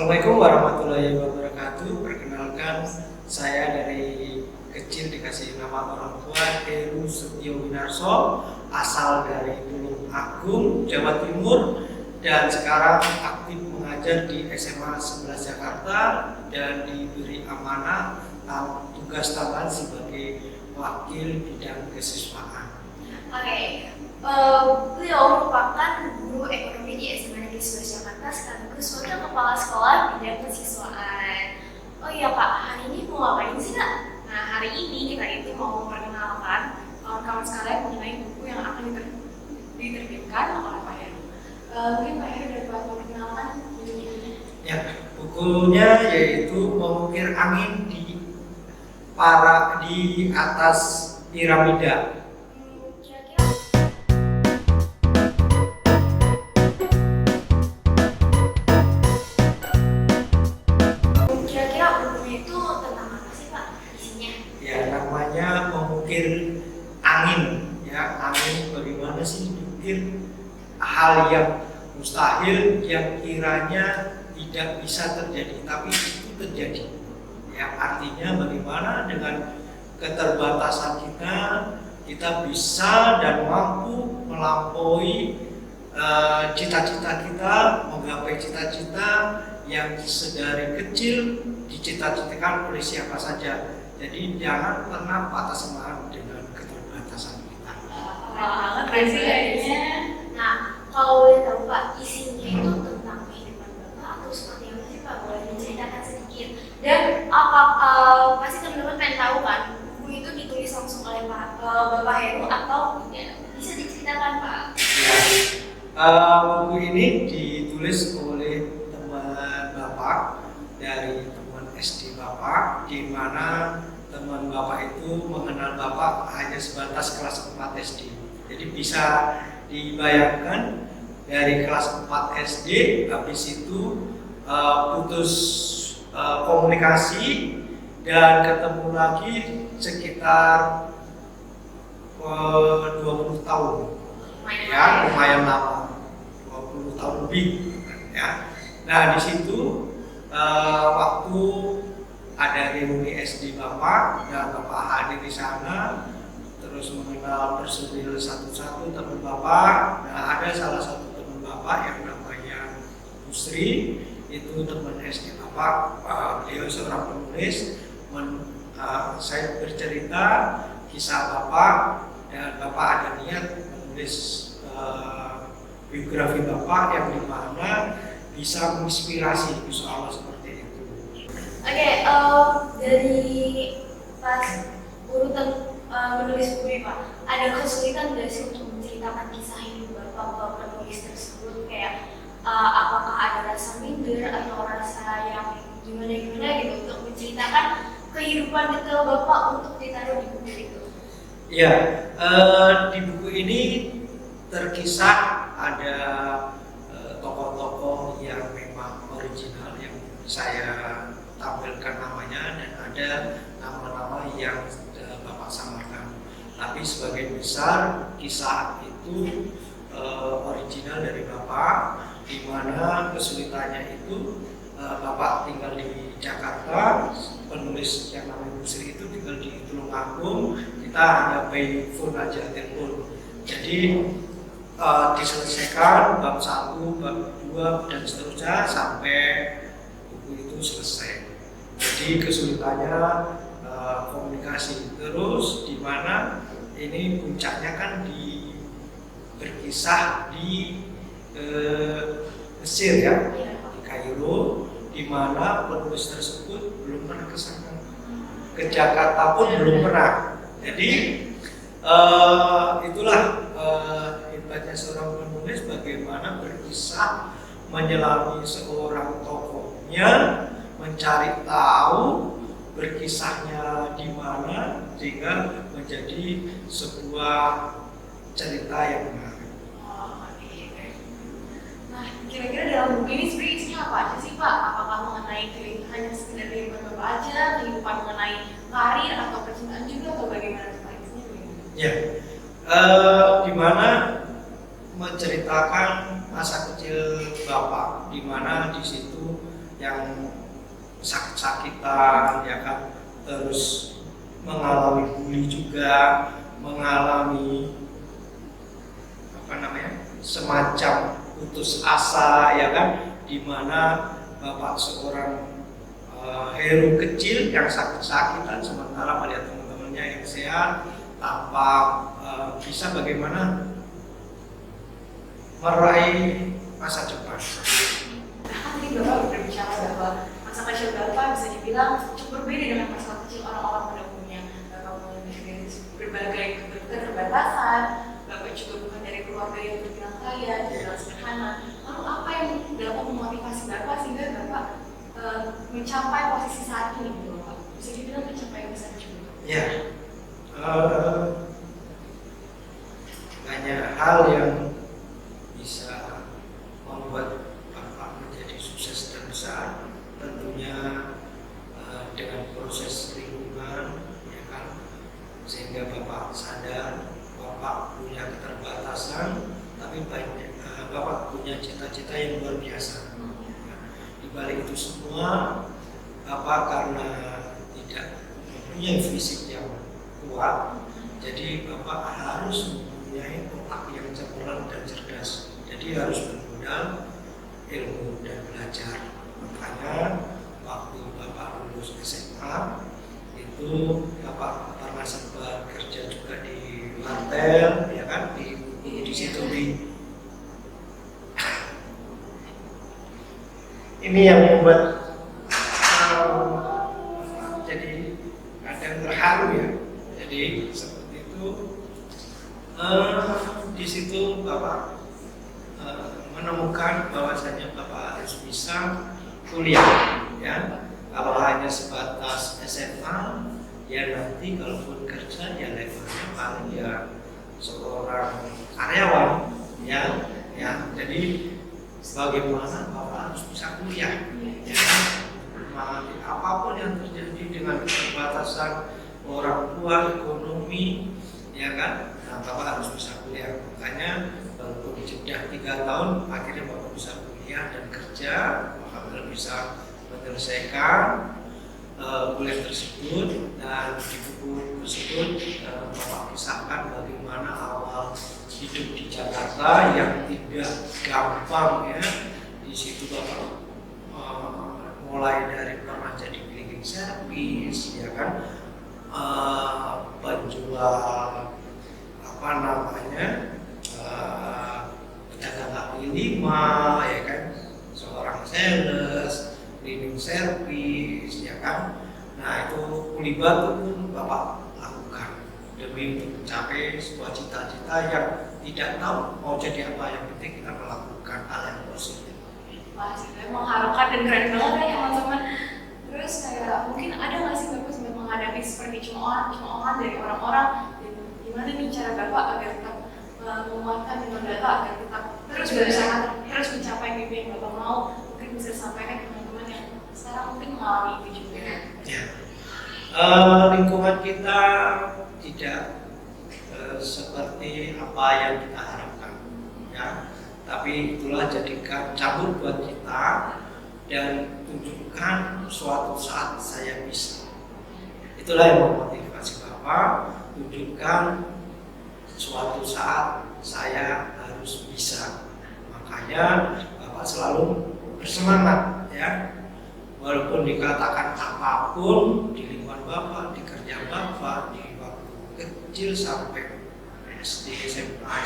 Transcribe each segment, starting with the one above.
Assalamualaikum warahmatullahi wabarakatuh. Perkenalkan, saya dari kecil dikasih nama orang tua Heru Setio Winarso, asal dari Tulung Agung, Jawa Timur, dan sekarang aktif mengajar di SMA 11 Jakarta dan diberi amanah tugas tambahan sebagai wakil bidang kesiswaan. Oke, beliau merupakan guru ekonomi di SMA Negeri 11 Jakarta sekaligus wakil kepala sekolah bidang kesiswaan. Oh iya Pak, hari ini mau ngapain sih Kak? Nah hari ini kita itu mau memperkenalkan kawan-kawan sekalian mengenai buku yang akan diterbitkan oleh Pak Heru. Mungkin Pak Heru dapat memperkenalkan bukunya ini. Ya, bukunya yaitu Mengukir Angin di atas piramida. Kira-kira bukunya itu tentang apa sih Pak isinya? Ya, namanya Mengukir Angin. Ya, angin bagaimana sih diukir hal yang mustahil yang kiranya tidak bisa terjadi, tapi itu terjadi. Ya, artinya bagaimana dengan keterbatasan kita bisa dan mampu melampaui cita-cita kita, menggapai cita-cita yang sedari kecil dicita-citakan oleh siapa saja. Jadi jangan pernah patah semangat dengan keterbatasan kita. Banget kayaknya. Nah, kalau boleh tahu Pak, isinya itu tentang kehidupan Bapak atau seperti apa sih Pak? Boleh diceritakan sedikit. Dan pasti teman-teman pengen tahu kan, buku itu ditulis langsung oleh Bapak Heru atau ya, bisa diceritakan Pak? Ya, buku ini ditulis oleh teman Bapak dari teman SD Bapak, di mana teman Bapak itu mengenal Bapak hanya sebatas kelas 4 SD. Jadi bisa dibayangkan dari kelas 4 SD, habis itu putus komunikasi dan ketemu lagi sekitar 20 tahun. Ya, lumayan lama, 20 tahun lebih. Ya. Nah, di situ waktu ada reuni SD Bapak dan Bapak hadir di sana, terus mengenal personil satu-satu teman Bapak. Nah, ada salah satu teman Bapak yang namanya Busri, itu teman SD Bapak. Beliau seorang penulis. Saya bercerita kisah Bapak dan Bapak ada niat menulis biografi Bapak yang dimana bisa menginspirasi soal seperti itu. Oke, dari pas urutan menulis buku ini Pak, ada kesulitan nggak sih untuk menceritakan kisah hidup Bapak ke penulis tersebut? Kayak apakah ada rasa minder atau rasa yang gimana gitu untuk menceritakan kehidupan detail Bapak untuk ditaruh di buku itu? Ya, di buku ini terkisah ada tokoh-tokoh yang memang original yang saya tampilkan namanya, dan ada nama-nama yang Bapak samakan. Tapi sebagian besar kisah itu original dari Bapak, di mana kesulitannya itu Bapak tinggal di Jakarta, penulis yang namanya Busri itu tinggal di Tulung Agung, kita hanya by phone aja, telepon. Jadi diselesaikan bab 1, bab 2 dan seterusnya sampai buku itu selesai. Jadi kesulitannya komunikasi terus, di mana ini puncaknya kan berkisah di Mesir ya, di Kairo, di mana penulis tersebut belum pernah ke sana, ke Jakarta pun belum pernah. Jadi itulah hebatnya seorang penulis, bagaimana berkisah menyelami seorang tokohnya, mencari tahu berkisahnya di mana sehingga menjadi sebuah cerita yang menarik. Nah, kira-kira dalam buku ini sebenarnya isinya apa aja sih Pak? Apakah mengenai hanya sekedar kehidupan Bapak aja, kehidupan mengenai karir atau percintaan juga, atau bagaimana Pak isinya? Ya, di mana menceritakan masa kecil Bapak, di mana di situ yang sakit-sakitan, ya kan, terus mengalami bully juga, mengalami semacam putus asa, ya kan, di mana bapak seorang hero kecil yang sakit-sakitan sementara melihat teman-temannya yang sehat, tanpa bisa bagaimana meraih masa depan. Bahkan tadi Bapak berbicara bahwa masa kecil Bapak bisa dibilang cukup berbeda dengan masa kecil orang-orang pada umumnya. Bapak mulai dari berbagai keterbatasan, Bapak juga bukan dari keluarga yang terbilang kaya, terbilang sederhana. Lalu apa yang dapat memotivasi Bapak sehingga Bapak mencapai posisi saat ini, Bapak? Bisa dibilang pencapaian besar juga. Ya, banyak hal yang bisa membuat Bapak menjadi sukses dan besar. Tentunya dengan proses lingkungan, ya kan, sehingga Bapak sadar Bapak punya keterbatasan, tapi banyak Bapak punya cita-cita yang luar biasa. Di balik itu semua, Bapak karena tidak mempunyai fisik yang kuat, jadi Bapak harus mempunyai otak yang cemerlang dan cerdas. Jadi harus bermodal ilmu dan belajar. Makanya waktu Bapak lulus SMA itu Bapak pernah sempat kerja juga di Martel, ya kan, di situ ini yang membuat jadi kadang terharu, ya. Jadi seperti itu. Di situ Bapak menemukan bahwasanya Bapak harus bisa kuliah, ya. Kalau hanya sebatas SMA, ya nanti kalaupun kerja ya levelnya paling ya seorang karyawan, ya. Jadi bagaimana Bapak harus bisa kuliah, ya. Apapun yang terjadi dengan keterbatasan orang tua, ekonomi, ya kan, nah Bapak harus bisa kuliah. Makanya walaupun jeda 3 tahun, akhirnya Bapak bisa kuliah dan kerja, Bapak bisa menyelesaikan kuliah tersebut. Dan di buku tersebut Bapak kisahkan bagaimana awal hidup di Jakarta yang tidak gampang, ya. Di situ Bapak mulai dari pernah jadi cleaning service, ya kan, penjual pedagang kaki lima, ya kan, seorang sales, cleaning service, ya kan. Nah, itu kuli batu pun Bapak lakukan demi untuk mencapai sebuah cita-cita yang tidak tahu mau jadi apa, yang penting kita melakukan hal yang positif. Wah, sebenarnya mengharukan dan keren banget ya teman-teman. Terus kayak mungkin ada nggak sih Bapak sampai menghadapi seperti cemoohan dari orang-orang, dan gimana nih cara Bapak agar tetap menguatkan dengan data agar tetap terus berusaha terus mencapai mimpi yang Bapak mau, mungkin bisa sampaikan ke teman-teman yang sekarang mungkin mengalami itu juga. Ya. Lingkungan kita tidak seperti apa yang kita harapkan, ya. Tapi itulah jadikan cabut buat kita dan tunjukkan suatu saat saya bisa. Itulah yang memotivasi Bapak, tunjukkan suatu saat saya harus bisa. Makanya Bapak selalu bersemangat, ya. Walaupun dikatakan apapun di lingkungan Bapak, di kerja Bapak, di waktu kecil sampai SD, SMA,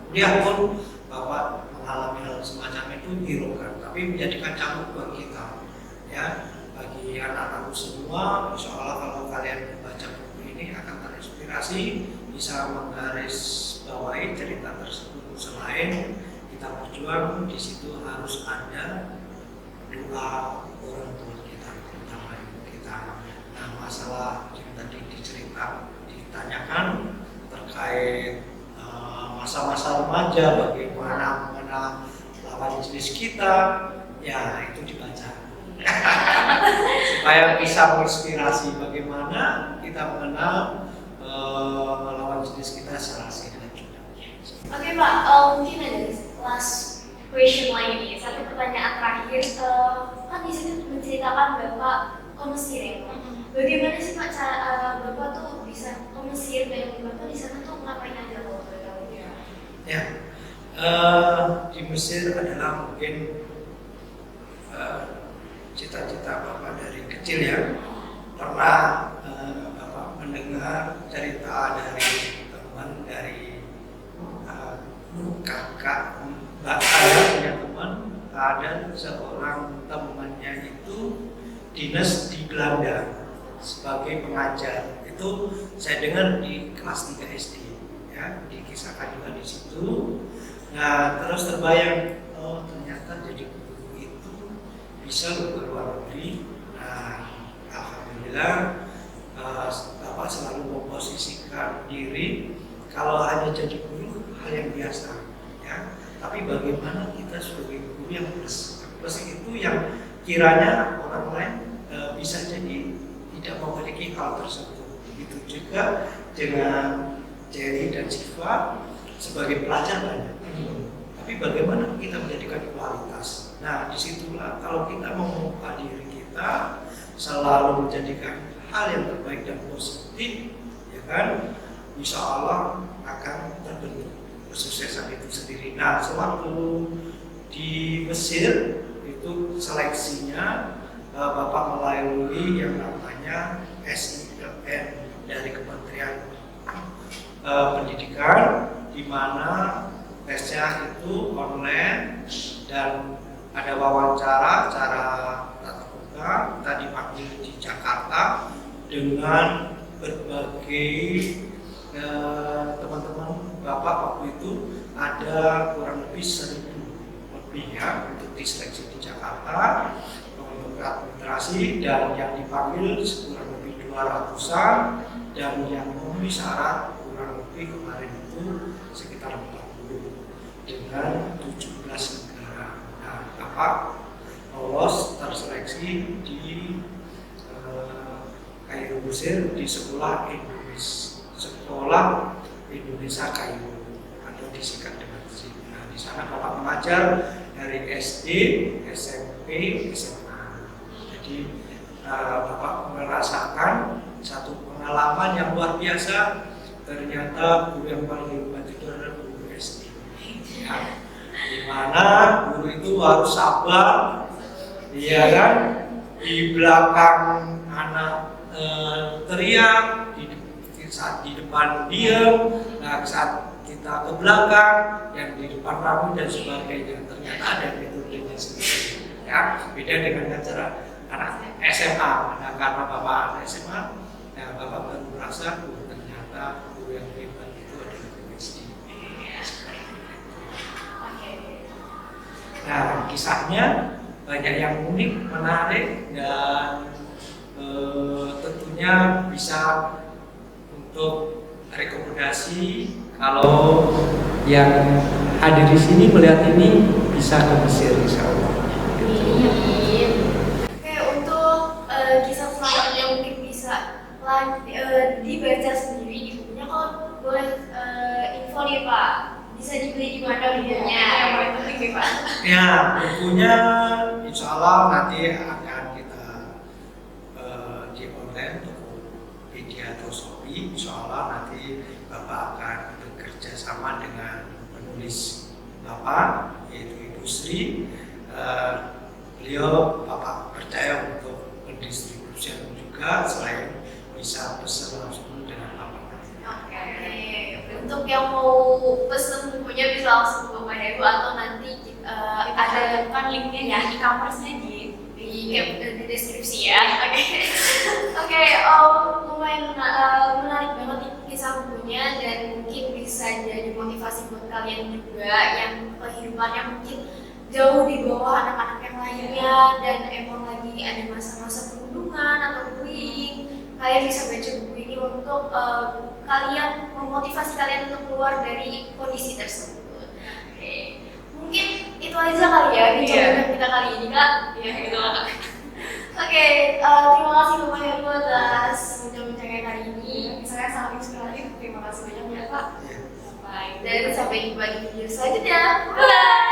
kuliah pun Bapak mengalami hal semacam itu, hiraukan, tapi menjadikan cambuk buat kita, ya. Bagi anak-anakku semua, insya Allah kalau kalian membaca buku ini akan terinspirasi, bisa menggaris bawahi cerita tersebut. Selain kita berjuang, di situ harus ada doa orang tua kita, terutama ibu kita. Nah, masalah yang tadi ditanyakan terkait masa-masa remaja, bagaimana mengenal lawan jenis kita, ya itu dibaca supaya bisa menginspirasi bagaimana kita mengenal lawan jenis kita secara asli dan juga. Oke Pak, mungkin ada last question lagi nih, satu pertanyaan terakhir, kan di sini menceritakan Bapak ke Mesir ya Pak. Bagaimana sih Pak cara Bapak tuh bisa ke Mesir dan Bapak di sana tuh ngapain aja Pak? Ya, di Mesir adalah mungkin cita-cita Bapak dari kecil ya. Pernah Bapak mendengar cerita dari teman, dari kakak, Mbak saya punya teman, ada seorang temannya itu dinas di Belanda sebagai pengajar. Itu saya dengar di kelas 3 SD ya, dikisahkan juga di situ. Nah, terus terbayang, oh ternyata jadi guru itu bisa ke luar negeri. Nah, alhamdulillah Bapak selalu memposisikan diri kalau hanya jadi guru hal yang biasa ya. Tapi bagaimana kita sebagai guru yang plus itu yang kiranya orang lain bisa jadi tidak memiliki hal tersebut. Begitu juga dengan Jerry dan Siva sebagai pelajar banyak. Tapi bagaimana kita menjadikan kualitas? Nah, disitulah kalau kita membuka diri kita selalu menjadikan hal yang terbaik dan positif, ya kan? Insya Allah akan terbentuk kesuksesan itu sendiri. Nah, sewaktu di Mesir itu seleksinya Bapak melalui yang namanya SILN dari Kementerian Pendidikan, di mana tesnya itu online dan ada wawancara secara tatap muka. Kita dipanggil di Jakarta dengan berbagai teman-teman Bapak waktu itu ada kurang lebih 1.000 lebih ya untuk diseleksi di Jakarta untuk administrasi, dan yang dipanggil kurang lebih 200-an dan yang memenuhi syarat kurang lebih kemarin itu sekitar 40 dengan 17 negara. Nah, Bapak lolos terseleksi di Kairo Mesir di sekolah Indonesia Kairo atau disingkat dengan SIN. Nah, di sana Bapak mengajar dari SD, SMP, SMA. Jadi Bapak merasakan satu pengalaman yang luar biasa. Ternyata guru yang paling hebat itu adalah guru SD. Ya, di mana guru itu harus sabar, iya kan? Di belakang anak teriak, saat di depan diam, nah saat kita ke belakang, yang di depan ramu dan sebagainya. Ternyata ada metodenya sendiri. Ya, beda dengan acara anak SMA. Nah, karena Bapak anak SMA, nah Bapak baru merasa ternyata guru yang hebat itu adalah guru SD. Nah, kisahnya banyak yang unik, menarik, dan tentunya bisa untuk rekomendasi kalau yang hadir di sini melihat ini bisa ke Mesir, insya Allah. Oke, untuk kisah selanjutnya mungkin bisa dibaca sendiri di bukunya. Kalau boleh info nih Pak, bisa dibeli di mana bukunya? Yang paling penting nih Pak. Ya, bukunya insya Allah nanti akan kita di online Tokopedia atau Shopee. Insya Allah nanti Bapak akan bekerja sama dengan penulis Bapak, yaitu Ibu Sri. Beliau Bapak percaya untuk pendistribusian juga, selain bisa pesan langsung dengan Bapak. Oke. Untuk yang mau pesen bukunya bisa langsung ke Bapak Ibu, atau nanti ada kan linknya ya, e-commerce-nya di deskripsi ya. Oke, lumayan menarik banget nih kisah bukunya, dan mungkin bisa jadi motivasi buat kalian juga yang kehidupannya mungkin jauh di bawah anak-anak yang lainnya dan emang lagi ada masa-masa perundungan atau bullying. Kalian bisa baca buku ini untuk kalian memotivasi kalian untuk keluar dari kondisi tersebut. Oke. Mungkin itu aja kali ya bincang kita kali ini Kak. Iya gitu Kak. Oke, terima kasih Bapak Heru atas bincang-bincangnya kali ini. Saya sangat inspiratif. Terima kasih banyak ya Kak. Baik, dan sampai jumpa di video selanjutnya. Bye.